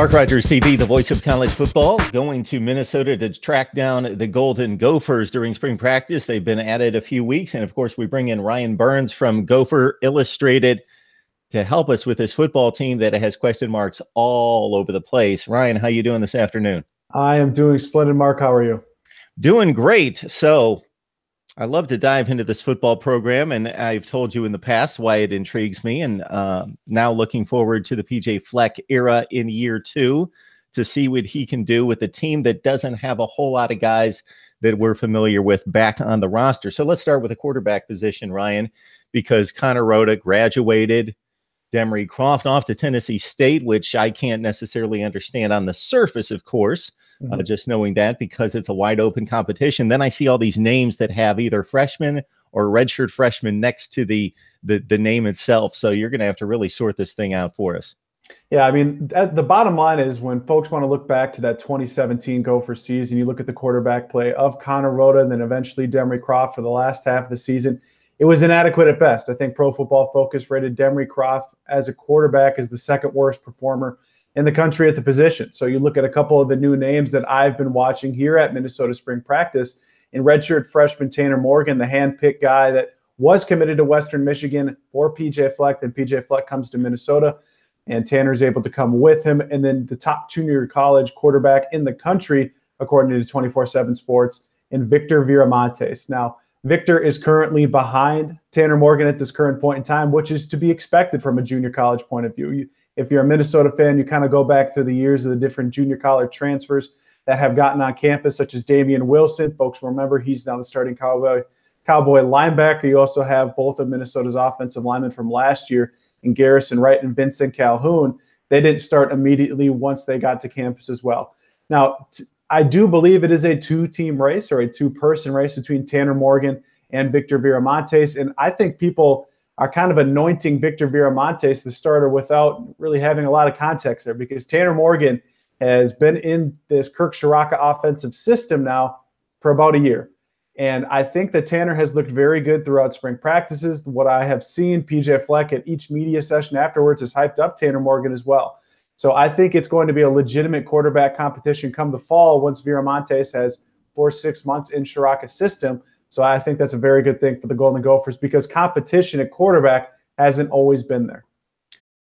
Mark Rogers TV, the voice of college football, going to Minnesota to track down the Golden Gophers during spring practice. They've been at it a few weeks. And of course, we bring in Ryan Burns from Gopher Illustrated to help us with this football team that has question marks all over the place. Ryan, how you doing this afternoon? I am doing splendid, Mark. How are you? Doing great. So I love to dive into this football program, and I've told you in the past why it intrigues me, and now looking forward to the PJ Fleck era in year 2 to see what he can do with a team that doesn't have a whole lot of guys that we're familiar with back on the roster. So let's start with the quarterback position, Ryan, because Connor Rhoda graduated. Demery Croft off to Tennessee State, which I can't necessarily understand on the surface, of course, just knowing that because it's a wide open competition. Then I see all these names that have either freshman or redshirt freshman next to the name itself. So you're going to have to really sort this thing out for us. Yeah, I mean, the bottom line is when folks want to look back to that 2017 Gopher season, you look at the quarterback play of Connor Rhoda and then eventually Demery Croft for the last half of the season. It was inadequate at best. I think Pro Football Focus rated Demery Croft as a quarterback as the second worst performer in the country at the position. So you look at a couple of the new names that I've been watching here at Minnesota spring practice. In redshirt freshman Tanner Morgan, the hand-picked guy that was committed to Western Michigan for PJ Fleck. Then PJ Fleck comes to Minnesota, and Tanner's able to come with him. And then the top junior college quarterback in the country, according to 24/7 Sports, in Victor Viramontes. Now, Victor is currently behind Tanner Morgan at this current point in time, which is to be expected from a junior college point of view. If you're a Minnesota fan, you kind of go back through the years of the different junior college transfers that have gotten on campus, such as Damian Wilson. Folks remember he's now the starting Cowboy linebacker. You also have both of Minnesota's offensive linemen from last year in Garrison Wright and Vincent Calhoun. They didn't start immediately once they got to campus as well. Now, I do believe it is a two-team race or a two-person race between Tanner Morgan and Victor Viramontes. And I think people are kind of anointing Victor Viramontes the starter without really having a lot of context there, because Tanner Morgan has been in this Kirk Ciarrocca offensive system now for about a year. And I think that Tanner has looked very good throughout spring practices. What I have seen, PJ Fleck at each media session afterwards has hyped up Tanner Morgan as well. So I think it's going to be a legitimate quarterback competition come the fall once Viramontes has 4-6 months in Ciarrocca's system. So I think that's a very good thing for the Golden Gophers because competition at quarterback hasn't always been there.